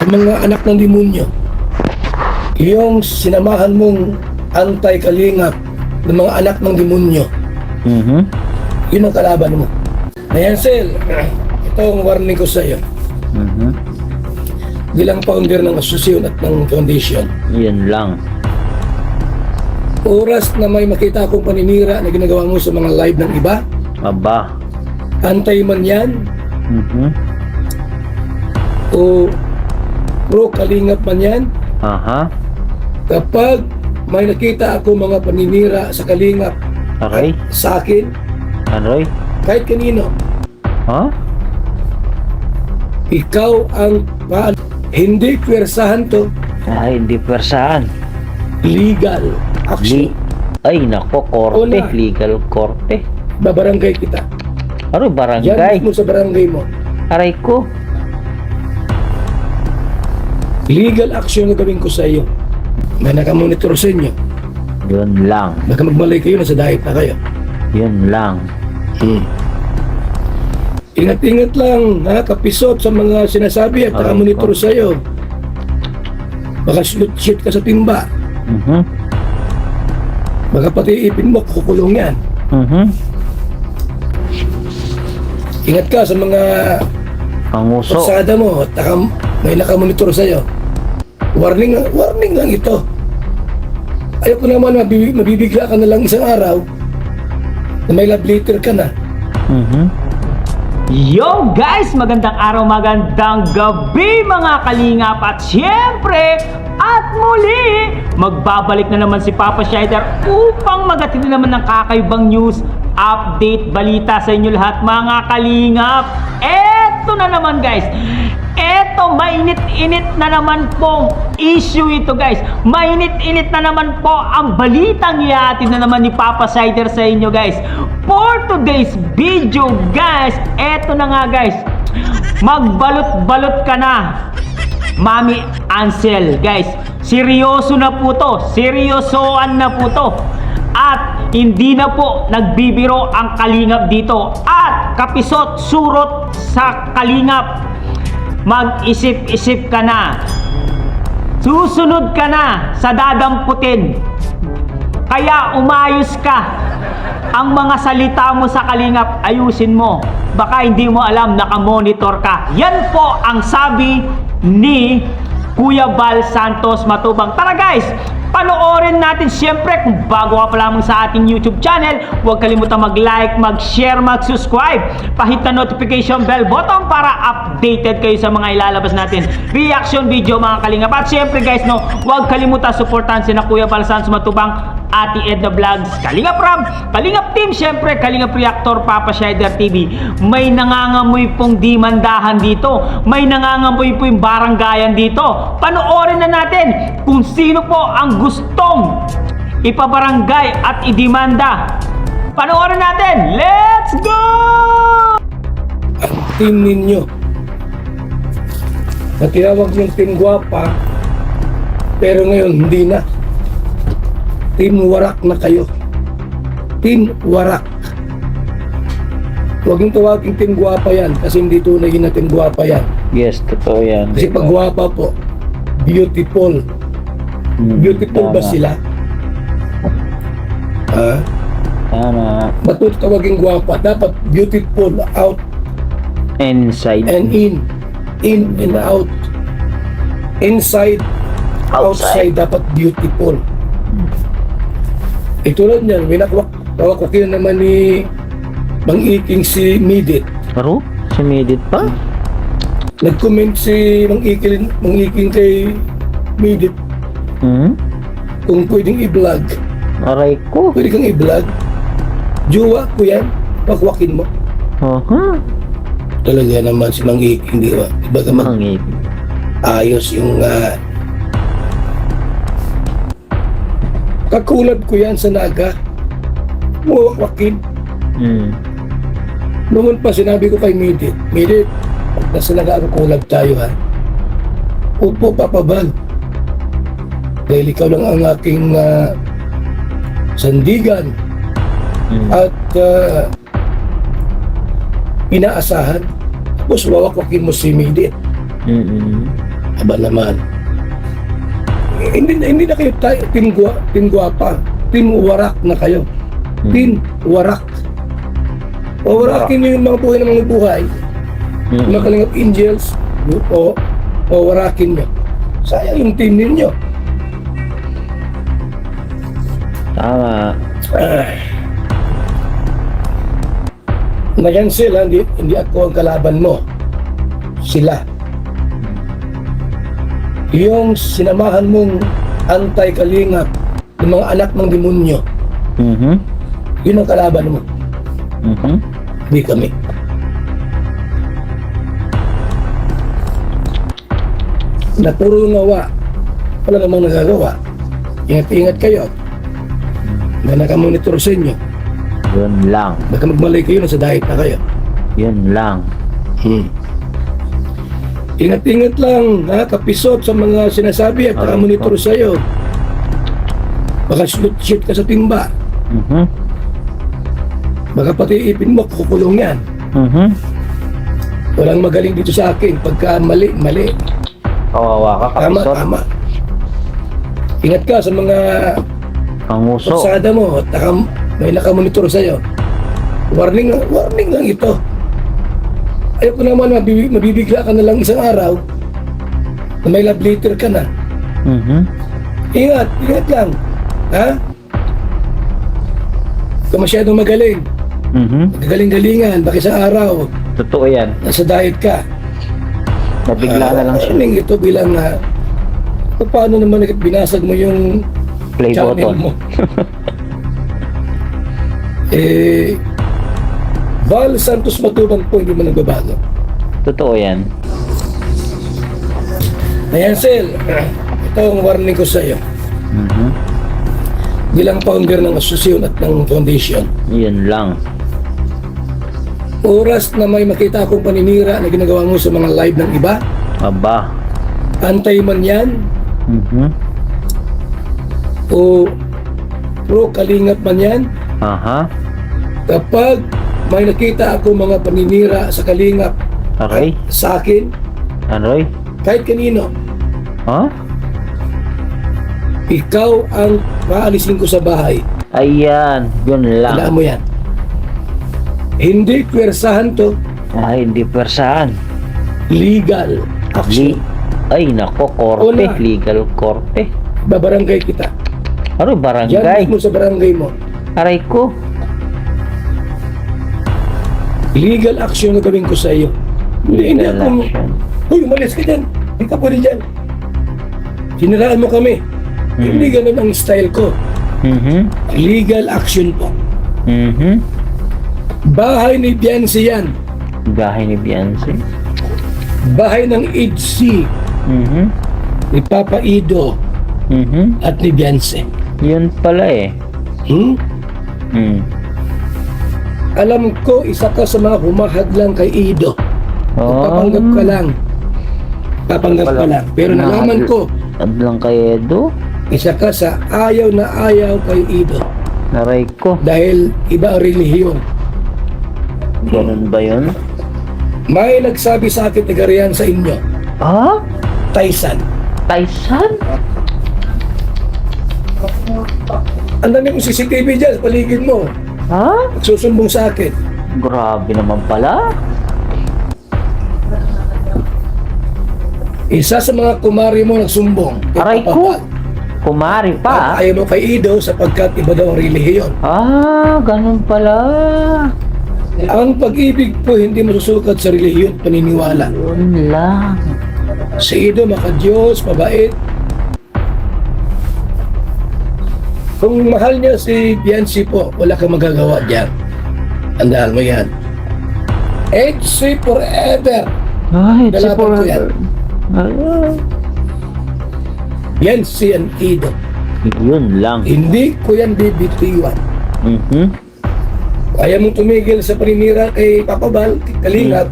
mga anak ng demonyo. Yung sinamahan mong anti-kalingap ng mga anak ng demonyo. Yun ang kalaban mo. Ayan, Sel, ito ang warning ko sa iyo. Bilang founder ng asosasyon at ng foundation. Yun lang. Oras na may makita akong paninira na ginagawa mo sa mga live ng iba, Aba. antay man yan, o pro kalingap man yan, Aha. kapag may nakita ako mga paninira sa kalingap Aray. at sa akin, Aray. kahit kanino, Ha? ikaw ang hindi pwersahan to, Ay, hindi pwersahan. legal action. Ay, nako, korte. Una. Legal korte. Babarangay kita. Ano, Yan barangay? mismo sa barangay mo. Aray ko. Legal action na gawin ko sa iyo. May nakamonitor sa inyo. Yun lang. Baka magmalay kayo, nasa diet na kayo. Yun lang. Ingat-ingat lang, ha, kapisot sa mga sinasabi at Aray nakamonitor ko. sa iyo. Baka shoot ka sa timba. Baka pati ipin mo, kukulong yan. Ingat ka sa mga Panguso. pagsada mo at may nakamonitor sa iyo. Warning lang ito. Ayoko naman mabibigla ka na lang isang araw na may love letter ka na. Yo guys! Magandang araw, magandang gabi mga kalingap. At syempre, at muli, magbabalik na naman si Papa Shider upang magatid na naman ng kakaibang news, update, balita sa inyo lahat mga kalingap. Eto na naman guys. Eto, mainit-init na naman pong issue ito guys. Mainit-init na naman po ang balitang ihatid na naman ni Papa Shider sa inyo guys. For today's video guys, eto na nga guys. Magbalot-balot ka na, Mami Ansel guys. Seryoso na po to. Seryosoan na po to. At hindi na po nagbibiro ang kalingap dito. At kapisot surot sa kalingap. Mag-isip-isip ka na. Susunod ka na sa dadamputin. Kaya umayos ka. Ang mga salita mo sa kalingap, ayusin mo. Baka hindi mo alam, nakamonitor ka. Yan po ang sabi ni Kuya Val Santos Matubang. Tara guys, panoorin natin. Siyempre, kung bago ka pa lamang sa ating YouTube channel, huwag kalimutan mag-like, mag-share, mag-subscribe. Pahit na notification bell button para updated kayo sa mga ilalabas natin reaction video mga kalingap. At siyempre guys, no, huwag kalimutan supportan si na Kuya Val Santos Matubang, Ate Edna Vlogs, Kalingap Ram, Kalingap Team, siyempre Kalingap Reactor, Papa Shider TV. May nangangamoy pong dimandahan dito. May nangangamoy po yung baranggayan dito. Panoorin na natin kung sino po ang gustong ipabarangay at idimanda. Panoorin natin. Let's go! Ang team ninyo na tinawag yung Team Guwapa, pero ngayon hindi na. Team Warak na kayo. Team Warak. Huwag yung tawagin Team Guwapa yan kasi hindi tunay na Team Guwapa yan. Yes, totoo yan. Kasi pag guwapa po, beautiful. Beautiful ba Tama. sila? Ha? Tama. Ba't po tawagin guwapa? Dapat beautiful out Inside. and in. In and out. Inside, outside, dapat beautiful. Tulad niyan, winakwakin naman ni Mang Iking si Midit. Aro? Sumidit pa? Nag-comment si Mang Iking kay Midit kung pwedeng i-vlog. Aray ko. Pwede kang i-vlog. Jowa ko yan, pakwakin mo. Talaga naman si Mang Iking, di ba? Iba ka Mangit. ayos yung kakulad ko yan sa Naga. Muwakwakin. Noon pa sinabi ko kay Midit, pag nasa nag-aakulag tayo ha, upo papabag. Dahil ikaw lang ang aking sandigan at inaasahan. Tapos wawakwakin mo si Midit. Aba naman. Hindi na kayo team guwapa. Team warak na kayo. Team warak. Wawarakin nyo yung mga buhay ng mga buhay. Mga Kalingap Angels. O wawarakin nyo. Sayang yung team ninyo. Tama. Ngayon sila, hindi ako ang kalaban mo. Sila. Yung sinamahan mong anti-kalingap ng mga anak ng demonyo, yun ang kalaban mo. Hindi kami. Na puro ngawa, wala namang nagagawa. Ingat-ingat kayo. Na nakamonitor sa inyo. Yun lang. Baka magmalay kayo, nasa diet na kayo. Yun lang. Ingat-ingat lang, kapisot sa mga sinasabi at nakamonitor sa iyo. Baka shoot ka sa timba. Baka pati ipin mo, kukulong yan. Walang magaling dito sa akin. Pagka mali. Kawawa ka, Tama. kapisot. Ingat ka sa mga Panguso. pagsada mo at may nakamonitor sa iyo. Warning lang ito. Ayoko naman mabibigla ka na lang isang araw na may love letter ka na. Ingat lang. Ha? Kung masyadong magaling, galing-galingan, baka isang araw, Totoo yan. nasa diet ka. Nabigla na lang siya. Ito bilang paano naman binasag mo yung Play channel button. mo? Val Santos Matubang po, hindi mo nagbabago. Totoo yan. Ayan, Sel, ito ang warning ko sa iyo. Bilang founder ng asosasyon at ng foundation, Yun lang. oras na may makita akong paninira na ginagawa mo sa mga live ng iba, Aba. antay man yan, o pro kalingap man yan, Aha. kapag may nakita ako mga paninira sa kalingap Aray. sa akin, Aray. kahit kanino, Ha? ikaw ang maalisin ko sa bahay. Ayan. Yun Alam lang. mo yan. Hindi pwersahan to, Ay, hindi persahan. legal action. Ay, nako. Korte. Una. Legal korte. Babarangay kita. Ano, Diyan barangay? mismo sa barangay mo. Aray ko. Legal action na gawin ko sa iyo. Hindi Legal ako, action. huy, umalis ka dyan. Hindi ka pwede dyan. Siniraan mo kami. Hindi ganun ang style ko. Legal action po. Bahay ni Biancy yan. Bahay ni Beyonce. Bahay ng HC. Ni Papa Ido at ni Biancy. Yun pala eh. Alam ko, isa ka sa mga humahadlang kay Ido. Papanggap ka lang. Papanggap ka lang. Pero nalaman ko, Adlang kay Edo. isa ka sa ayaw na ayaw kay Ido. Aray ko. Dahil iba ang relihiyon. Ganun ba yun? May nagsabi sa akin tagarihan sa inyo, Ha? Taisan. Tyson? Ang dami kong CCTV dyan sa paligid mo. Ha? Susumbong sa akin. Grabe naman pala. Isa sa mga kumari mo nagsumbong. Aray ko. Kumari pa. At ayaw mo kay Ido sapagkat iba daw ang relihiyon. Ganun pala. Ang pag-ibig po hindi masusukat sa relihiyon at paniniwala. Yun lang. Si Ido makadiyos, mabait. Kung mahal niya si Biancy po, wala kang magagawa diyan. Tandaan mo yan. HC forever. Ay, it's Dalaban ko yan. forever. Biancy and Ido. Yun lang. Hindi ko yan bibitiwan. Kaya mong tumigil sa paninira kay Papa Bal, kay Kalingap.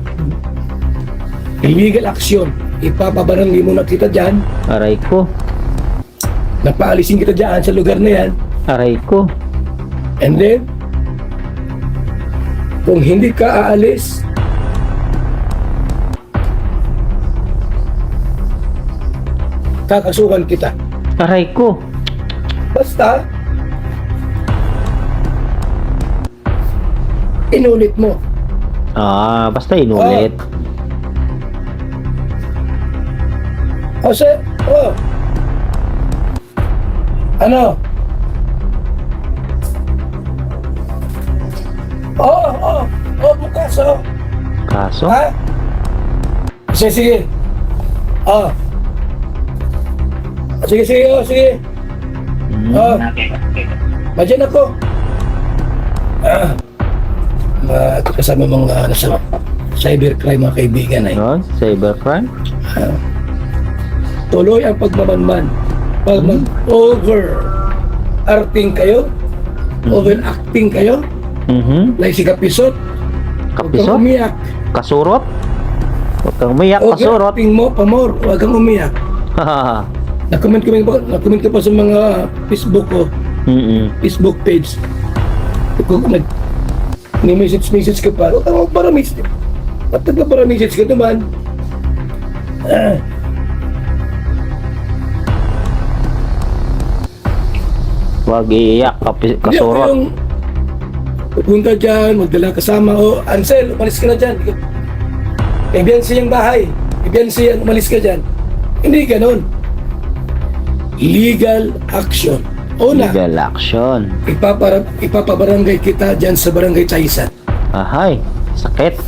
Illegal action. Ipapabarangay mo na kita dyan. Aray ko. Napaalisin kita dyan sa lugar na yan. Aray ko. And then, kung hindi ka aalis, kakasuhan kita. Aray ko. Basta, inulit mo. Basta inulit. Kasi, ano? Bukas, Kaso? Ha? Sige. Sige. Madyan ako. Kasama mga nasa cybercrime mga kaibigan ay. Yun, cybercrime? Tuloy ang pagmamanman. Pag mag-over-acting kayo, overacting kayo, like si Kapisot, huwag kang Kapisot? umiyak. Kasurot? Huwag kang umiyak, kasurot. Overacting mo, pamor, huwag kang umiyak. Na-comment ka pa sa mga Facebook ko, Facebook page. Kung nag-message ka pa, huwag kang magparamessage. Ba't nagpaparamessage ka naman? Huwag iiyak, Hindi ako kasurot. yung pupunta dyan, magdala kasama. Ansel, umalis ka na dyan. Ibiyansi yung bahay. Ibiyansi yan, umalis ka dyan. Hindi ganon. Legal action. Una, Legal action. ipapabarangay kita dyan sa barangay Chaisan. Ahay, sakit.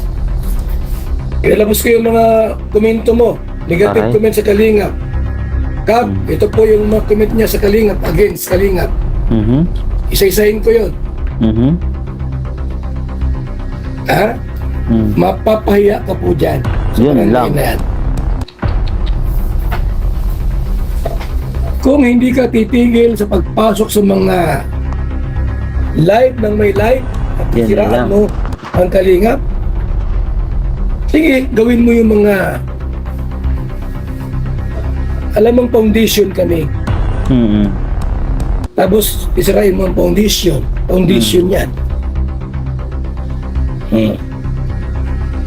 Ilalabas ko yung mga komento mo. Negative Aray. comment sa Kalingap. Kap, ito po yung mga comment niya sa Kalingap, against Kalingap. Isa-isahin ko yun. Ha? Mapapahiya ka po dyan. Sa Yun barangay lang. na yan. Kung hindi ka titigil sa pagpasok sa mga live ng may live at Yan siraan lang. mo ang Kalingap, sige, gawin mo yung mga alam mong foundation kami. Tapos isirain mo ang foundation yan.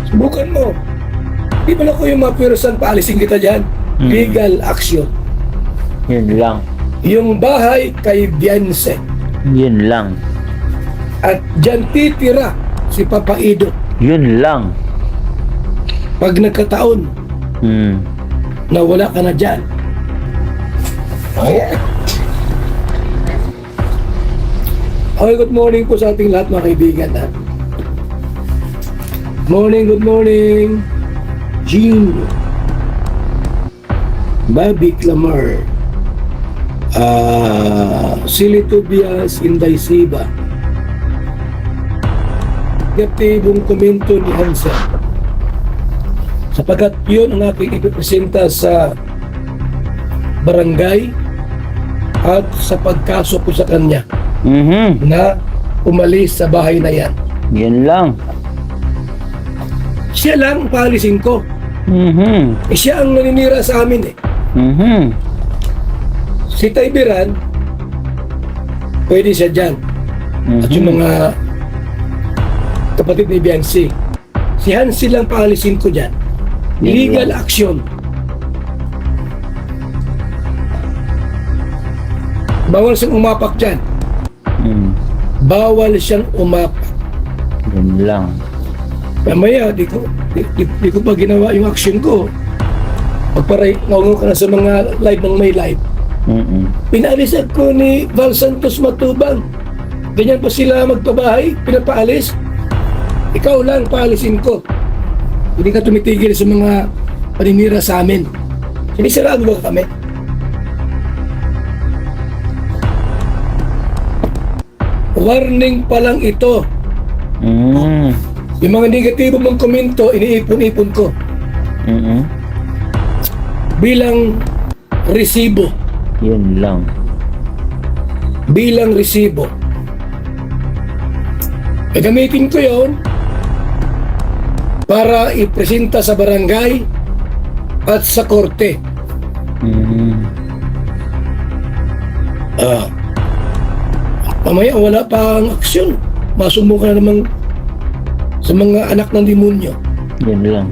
Subukan mo. Di ba na ko yung mga pwerosan, paalisin kita dyan. Legal action. Yun lang. Yung bahay kay Bianse. Yun lang. At dyan titira si Papa Ido. Yun lang. Pag nagkataon na wala ka na dyan. Okay, good morning po sa ating lahat mga kaibigan. Ha? Good morning. Jean. Bobby Clamar. Silly Tobias Inday Siba. Negatibong komento ni Hansa. Sapagkat yun ang aking ipipresenta sa barangay at sa pagkaso ko sa kanya na umalis sa bahay na yan. Yun lang. Siya lang paalisin ko. Siya ang naninira sa amin eh. Si Taybiran, pwede siya dyan. At yung mga kapatid ni Biansi. Si Hansi lang paalisin ko dyan. Legal action. Bawal siyang umapak dyan. Bawal siyang umapak. Yun lang. Mamaya, di ko pa ginawa yung action ko. Pagparay, ngawang ka na sa mga live ng may live. Pinaalis ako ni Val Santos Matubang. Ganyan pa sila magpabahay, pinapaalis. Ikaw lang paalisin ko. Hindi ka tumitigil sa mga paninira sa amin. Sinisiraan mo ba kami? Warning pa lang ito. Yung mga negatibo mong komento, iniipon-ipon ko. Bilang resibo. Yun lang. Bilang resibo. Gagamitin ko yon para ipresenta sa barangay at sa korte. Mamaya wala pang aksyon. Masumbong ka na naman sa mga anak ng demonyo. Yun lang.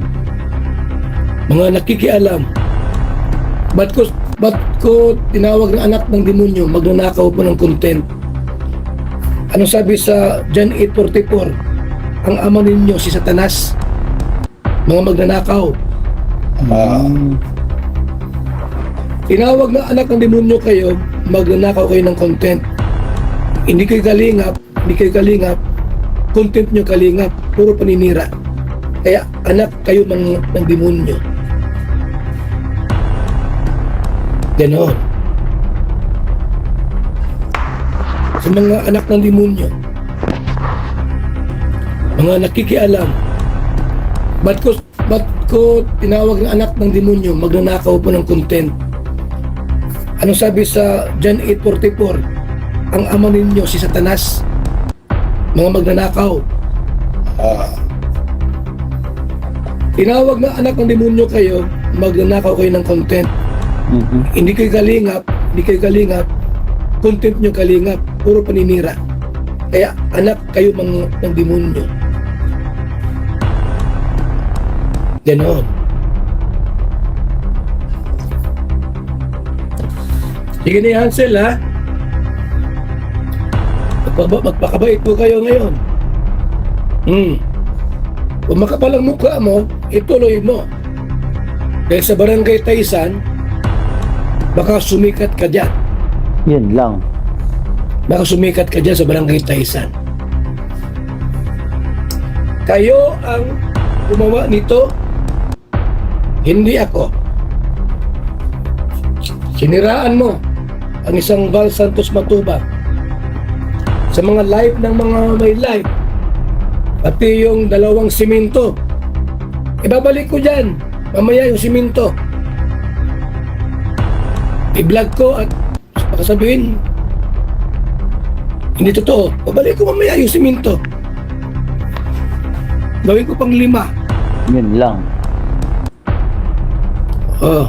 Mga nakikialam. Ba't ko tinawag na anak ng demonyo, magnanakaw po ng content? Ano sabi sa John 8:44? Ang ama ninyo si Satanas, mga magnanakaw. Tinawag na anak ng demonyo kayo, magnanakaw kayo ng content. Hindi kayo kalingap, content nyo kalingap, puro paninira. Kaya anak kayo ng demonyo. Ganon. Sa mga anak ng demonyo, mga nakikialam, ba't ko tinawag na anak ng demonyo, magnanakaw po ng content? Ano sabi sa John 8:44? Ang ama ninyo si Satanas, mga magnanakaw. Tinawag na anak ng demonyo kayo, magnanakaw kayo ng content. Hindi kayo kalingap, content nyo kalingap, puro paninira. Kaya anak kayo ng demonyo. Ganon. Sige ni Hansel, ha? Magpakabait po kayo ngayon. Kung makapal ang mukha mo, ituloy mo. Dahil sa Barangay Taysan, baka sumikat ka dyan. Yun lang. Baka sumikat ka dyan sa Barangay Taysan. Kayo ang gumawa nito, hindi ako. Siniraan mo ang isang Val Santos Matubang sa mga live ng mga may live, pati yung 2 simento. Ibabalik ko dyan mamaya yung simento. I-vlog ko at pakasabihin hindi totoo. Babalik ko mamaya yung simento. Gawin ko pang 5. Yun lang. 2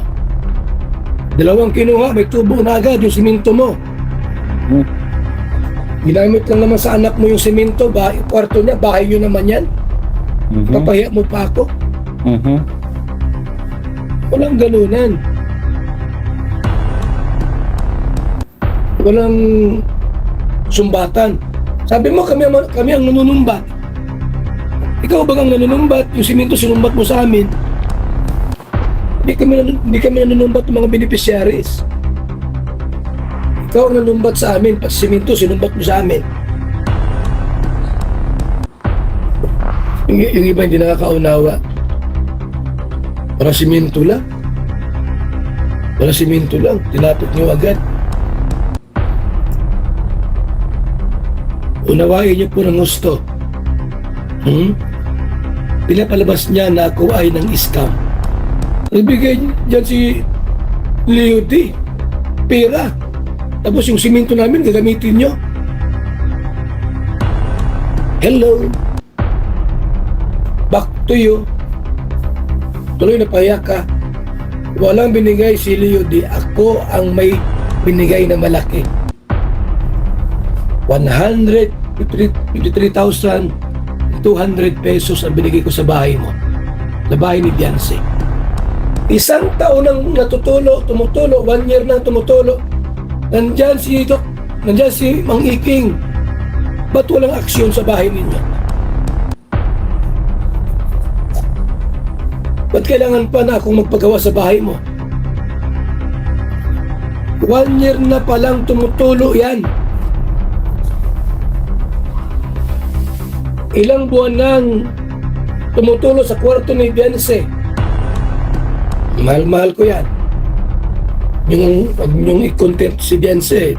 kinuha, may tubo na agad yung simento mo. Ginamit lang naman sa anak mo yung simento, kwarto niya, bahay nyo naman yan. Papahiya mo pa ako. Walang ganunan. Walang sumbatan. Sabi mo, kami ang nanunumbat. Ikaw bagang nanunumbat, yung simento sinumbat mo sa amin. Hindi kami nanunumbat ng mga beneficiaries. Ikaw ang nanumbat sa amin, pati simento sinumbat mo sa amin. Yung iba hindi nakakaunawa. Para simento lang. Tinapot nyo agad. Unawain niyo po ng gusto. Pinapalabas niya na ako ay ng scam. Nagbigay dyan si Leo D. Pera. Tapos yung simento namin gagamitin nyo. Hello. Back to you. Tuloy na pahiya ka. Walang binigay si Leo D. Ako ang may binigay na malaki. 153,200 pesos ang binigay ko sa bahay mo. Sa bahay ni Beyonce. 1 taon nang tumutulo, 1 year nang tumutulo. Nandyan si Mang Iking. Ba't walang aksyon sa bahay ninyo? Ba't kailangan pa na akong magpagawa sa bahay mo? 1 year na palang tumutulo yan. Ilang buwan nang tumutulo sa kwarto ni Beyonce. Mahal-mahal ko yan. Yung i-content si Beyonce,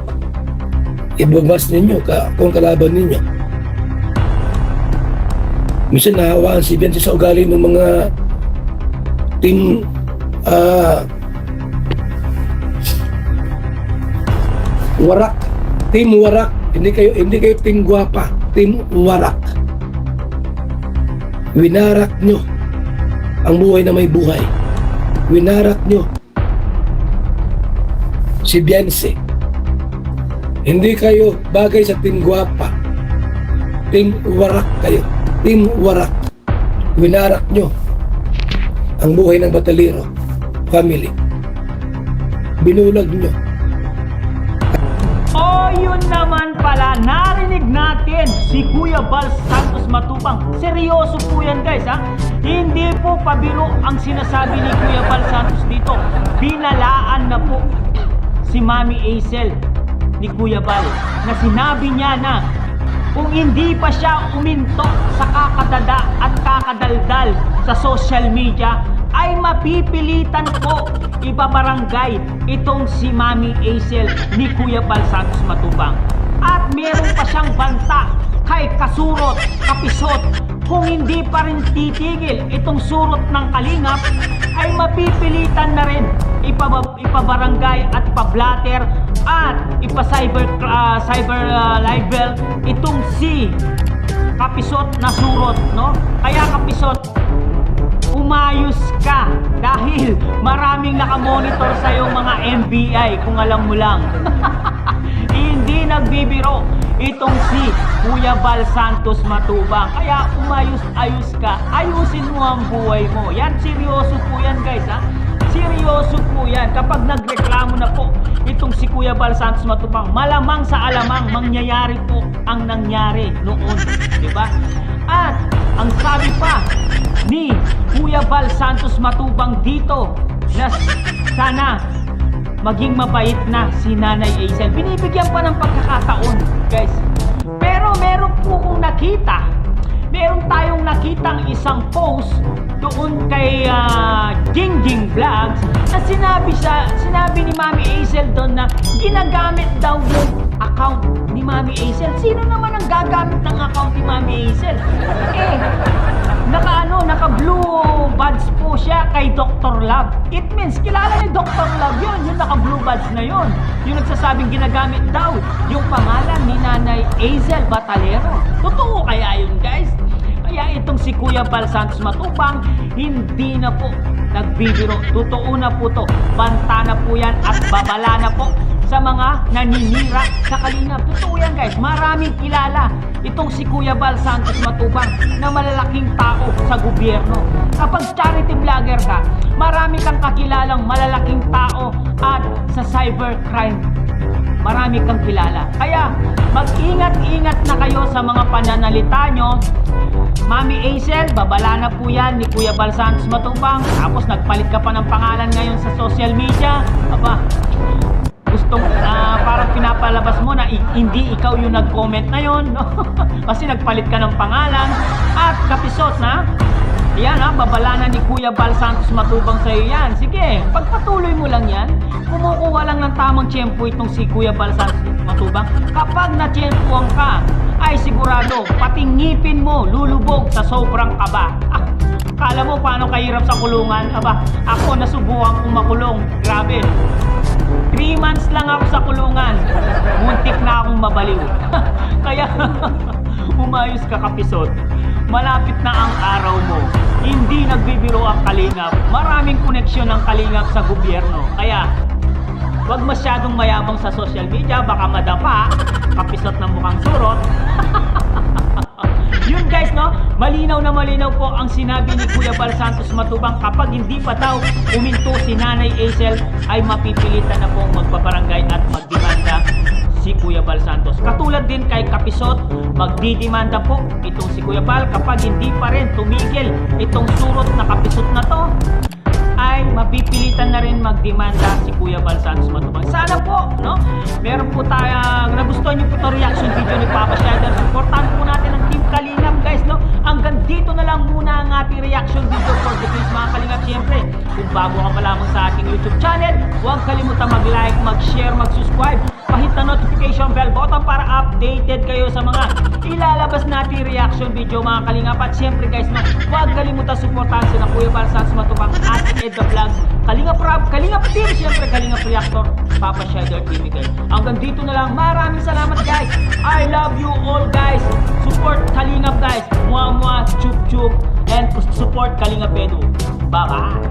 ibabas ninyo kung kalaban ninyo. Minsan nahawaan si Beyonce sa ugali ng mga team warak. Team warak. Hindi kayo team guwapa. Team warak. Winarak nyo ang buhay na may buhay. Winarak nyo si Beyonce. Hindi kayo bagay sa team guwapa. Team warak kayo. Team warak. Winarak nyo ang buhay ng Batalero family. binulag nyo. Oh, yun naman pala, narinig natin si Kuya Bal Santos Matubang. Seryoso po yan guys ha. Hindi po pabiro ang sinasabi ni Kuya Bal Santos dito. Binalaan na po si Mami Hazel ni Kuya Bal na sinabi niya na kung hindi pa siya uminto sa kakadada at kakadaldal sa social media ay mapipilitan ko ibabarangay itong si Mami Hazel ni Kuya Bal Santos Matubang. At meron pa siyang banta kay Kasurot, Kapisot, kung hindi pa rin titigil itong surot ng kalingap ay mapipilitan na rin ipabarangay at ipablatter at cyber libel itong si Kapisot na surot, no? Kaya Kapisot, umayos ka dahil maraming nakamonitor sa iyong mga NBI kung alam mo lang. Hindi nagbibiro itong si Kuya Bal Santos Matubang. Kaya umayos-ayos ka. Ayusin mo ang buhay mo. Yan, seryoso po yan guys ha. Seryoso po yan. Kapag nagreklamo na po itong si Kuya Bal Santos Matubang, malamang sa alamang mangyayari po ang nangyari noon. Diba? At ang sabi pa ni Kuya Bal Santos Matubang dito na sana maging mabait na si Nanay Hazel. Binibigyan pa ng pagkakataon, guys. Pero meron po kong nakita. Meron tayong nakitang isang post doon kay Gingging Vlogs na sinabi ni Mami Hazel doon na ginagamit daw yung account ni Mami Hazel. Sino naman ang gagamit ng account ni Mami Hazel? Naka blue badge po siya kay Dr. Love. It means kilala ni Dr. Love yun, yung naka blue badge na yun. Yung nagsasabing ginagamit daw yung pangalan ni Nanay Hazel Batalero. Totoo kaya yun guys? Kaya itong si Kuya Bal Santos Matubang, hindi na po nagbibiro. Totoo na po to. Banta na po yan at babala na po sa mga naninira sa kalingap. Totoo yan guys. Maraming kilala itong si Kuya Bal Santos Matubang na malalaking tao sa gobyerno. Kapag charity vlogger ka, marami kang kakilalang malalaking tao at sa cybercrime marami kang kilala. Kaya mag-ingat-ingat na kayo sa mga pananalita nyo. Mami Hazel, babala na po yan ni Kuya Bal Santos Matubang. Tapos nagpalit ka pa ng pangalan ngayon sa social media. Aba, gustong parang pinapalabas mo na hindi ikaw yung nag-comment na yon, no? Kasi nagpalit ka ng pangalan. At Kapisot na yan babala na ni Kuya Bal Santos Matubang sa iyo yan. Sige, pagpatuloy mo lang yan. Kumukuha lang ng tamang tiyempo itong si Kuya Bal Santos Matubang. Kapag na-tiyempoan ka, ay sigurado, pati ngipin mo lulubog sa sobrang kaba. Kala mo paano kahirap sa kulungan? Aba, ako nasubukan kong makulong. Grabe. 3 months lang ako sa kulungan. Muntik na akong mabaliw. Kaya, umayos ka Kapisot. Malapit na ang araw mo. Hindi nagbibiro ang kalingap. Maraming koneksyon ang kalingap sa gobyerno. Kaya, huwag masyadong mayabang sa social media. Baka madapa. Kapisot ng mukhang surot. Yun guys, no? Malinaw na malinaw po ang sinabi ni Kuya Bal Santos Matubang. Kapag hindi pa daw uminto si Nanay Hazel, ay mapipilitan na pong magpabarangay at magdemanda si Kuya Bal Santos. Katulad din kay Kapisot, magdidemanda po itong si Kuya Bal. Kapag hindi pa rin tumigil itong surot na Kapisot na to, ay mapipilitan na rin magdemanda si Kuya Bal Santos Matubang. Sana po, no? Meron po tayong nagustuhan niyo po ito reaction video ni Papa Shadow. Supportan po natin ang Team Kalingap guys, no? Hanggang dito na lang muna ang ating reaction video for the days mga Kalingap. Siyempre, kung bago ka pa lamang sa ating YouTube channel, huwag kalimutan mag-like, mag-share, mag-subscribe. Pahit na notification bell button para updated kayo sa mga ilalabas natin reaction video mga Kalingap. At syempre guys, no, huwag kalimutan supportahan sila Kuya Bal Santos Matubang at Ed the Vlogs, Kalingap Rap, Kalingap Team, syempre Kalingap Reactor, Papa Shadow TV guys. Hanggang dito na lang. Maraming salamat guys. I love you all guys. Support Kalingap guys. Muah muah, chup chup, and support Kalingap Edu. Bye bye.